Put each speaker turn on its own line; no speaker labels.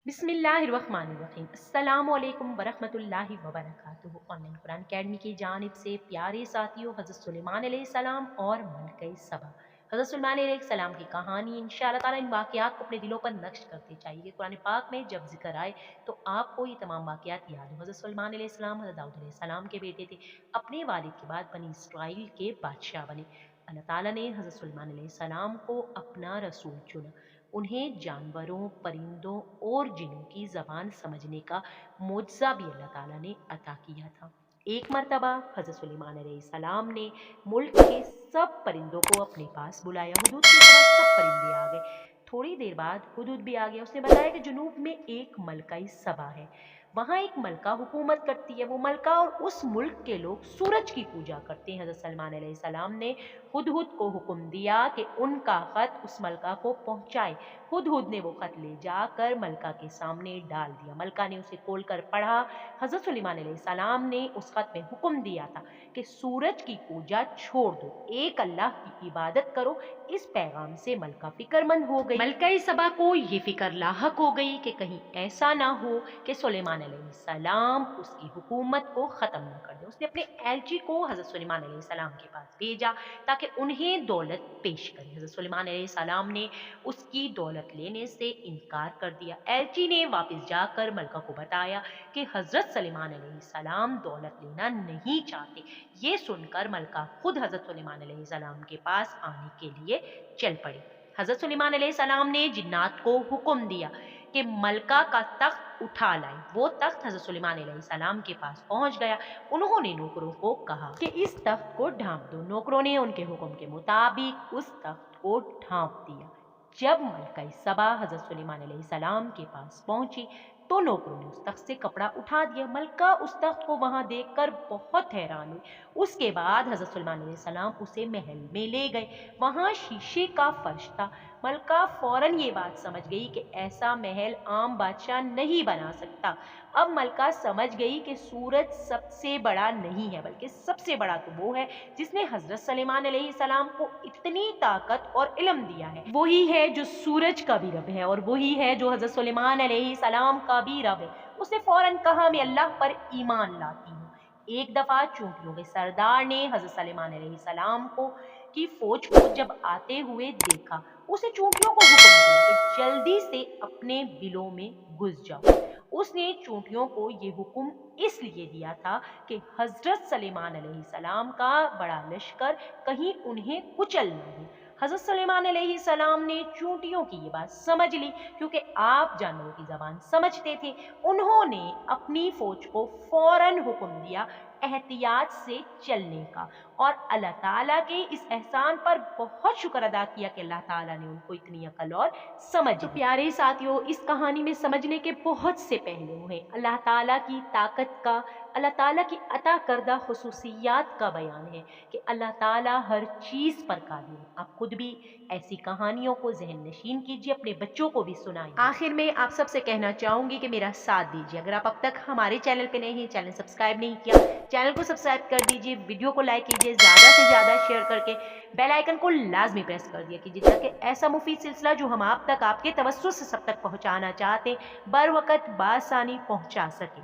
बिस्मिल्लाहिर्रहमानिर्रहीम। अस्सलामुअलैकुम वरहमतुल्लाहि वबरकातुहू। ऑनलाइन कुरान अकेडमी की जानिब से प्यारे साथियों, हज़रत सुलेमान अलैहिस्सलाम और मलके सबा। हज़रत सुलेमान अलैहिस्सलाम की कहानी इंशाअल्लाह ताला इन वाक़यात को अपने दिलों पर नक्श करते जाइए। कुरान पाक में जब जिक्र आए तो आपको ये तमाम वाक़यात याद हो। हज़रत सुलेमान अलैहिस्सलाम हज़रत दाऊद अलैहिस्सलाम के बेटे थे। अपने वालिद के बाद बनी इसराइल के बादशाह बने। अल्लाह ताला ने हज़रत सुलेमान अलैहिस्सलाम को अपना रसूल चुना। उन्हें जानवरों, परिंदों और जिन्नों की ज़बान समझने का मुअज्ज़ा भी अल्लाह ताला ने अता किया था। एक मर्तबा हज़रत सुलेमान अलैहिस्सलाम ने मुल्क के सब परिंदों को अपने पास बुलाया। हुदूद की तरह सब परिंदे आ गए। थोड़ी देर बाद हुदूद भी आ गया। उसने बताया कि जुनूब में एक मलका सबा है। वहाँ एक मलका हुकूमत करती है। वो मलका और उस मुल्क के लोग सूरज की पूजा करते हैं। हज़रत सुलेमान अलैहिस्सलाम ने हुदहुद को हुक्म दिया कि उनका खत उस मलका को पहुंचाए। हुदहुद ने वो खत ले जाकर मलका के सामने डाल दिया। मलका ने उसे खोलकर पढ़ा। हज़रत सुलेमान अलैहिस्सलाम ने उस खत में हुक्म दिया था कि सूरज की पूजा छोड़ दो, एक अल्लाह की इबादत करो। इस पैगाम से मलका फिक्रमंद हो गई। मलका सबा को ये फिक्र लाहक हो गई कि कहीं ऐसा ना हो कि सुलेमान अलैहिस्सलाम उसकी हुकूमत को ख़त्म न कर दे। उसने अपने एलची को हज़रत सुलेमान अलैहिस्सलाम के पास भेजा ताकि उन्हें दौलत पेश करे। हज़रत सुलेमान अलैहिस्सलाम ने उसकी दौलत लेने से इनकार कर दिया। एलची ने वापस जाकर मलका को बताया कि हज़रत सुलेमान अलैहिस्सलाम दौलत लेना नहीं चाहते। ये सुनकर मलका खुद हज़रत सुलेमान अलैहिस्सलाम के पास आने के लिए चल पड़ी। हज़रत सुलेमान अलैहिस्सलाम ने जिन्नात को हुक्म दिया कि मलका का तख्त उठा लाए। वो तख्त हज़रत सुलेमान अलैहिस्सलाम के पास पहुंच गया। उन्होंने नौकरों को कहा कि इस तख्त को ढांप दो। नौकरों ने उनके हुक्म के मुताबिक उस तख्त को ढांप दिया। जब मलका सबा हज़रत सुलेमान अलैहिस्सलाम के पास पहुंची तो नौकरों ने उस तख्त से कपड़ा उठा दिया। मलका उस तख्त को वहां देखकर बहुत हैरान हुई। उसके बाद हज़रत सुलेमान अलैहिस्सलाम उसे महल में ले गए। वहां शीशे का फर्श था। मलका फौरन ये बात समझ गई कि ऐसा महल आम बादशाह नहीं बना सकता। अब मलका समझ गई कि सूरज सबसे बड़ा नहीं है, बल्कि सबसे बड़ा तो वो है जिसने हज़रत सुलेमान अलैहिस्सलाम को इतनी ताकत और इल्म दिया है। वही है जो सूरज का भी रब है और वही है जो हज़रत सुलेमान अलैहिस्सलाम का भी रब है। उसने फौरन कहा, मैं अल्लाह पर ईमान लाती हूँ। एक दफा चूंटियों के सरदार ने हज़रत सुलेमान अलैहिस्सलाम को की फौज को जब आते हुए देखा, उसने चूंटियों को हुक्म दिया कि जल्दी से अपने बिलों में घुस जाओ। उसने चूंटियों को ये हुक्म इसलिए दिया था कि हज़रत सुलेमान अलैहिस्सलाम का बड़ा लश्कर कहीं उन्हें कुचल न दे। हज़रत सुलेमान अलैहिस्सलाम ने चूंटियों की ये बात समझ ली, क्योंकि आप जानवरों की ज़बान समझते थे। उन्होंने अपनी फौज को फौरन हुक्म दिया एहतियात से चलने का और अल्लाह ताला के इस एहसान पर बहुत शुक्र अदा किया कि अल्लाह ताला ने उनको इतनी अकल और समझ दी। तो प्यारे साथियों, इस कहानी में समझने के बहुत से पहलू हैं। अल्लाह ताला की ताकत का, अल्लाह ताला की अता करदा खुसूसियात का बयान है कि अल्लाह ताला हर चीज़ पर कादिर है। आप खुद भी ऐसी कहानियों को ज़हन नशीन कीजिए, अपने बच्चों को भी सुनाइए। आखिर में आप सबसे कहना चाहूँगी कि मेरा साथ दीजिए। अगर आप अब तक हमारे चैनल पे नए हैं, चैनल सब्सक्राइब नहीं किया, चैनल को सब्सक्राइब कर दीजिए, वीडियो को लाइक कीजिए, ज़्यादा से ज़्यादा शेयर करके बेल आइकन को लाजमी प्रेस कर दिया कीजिए, ताकि ऐसा मुफीद सिलसिला जो हम आप तक आपके तवज्जुह से सब तक पहुँचाना चाहते हैं बर वक़्त बासानी पहुँचा सके।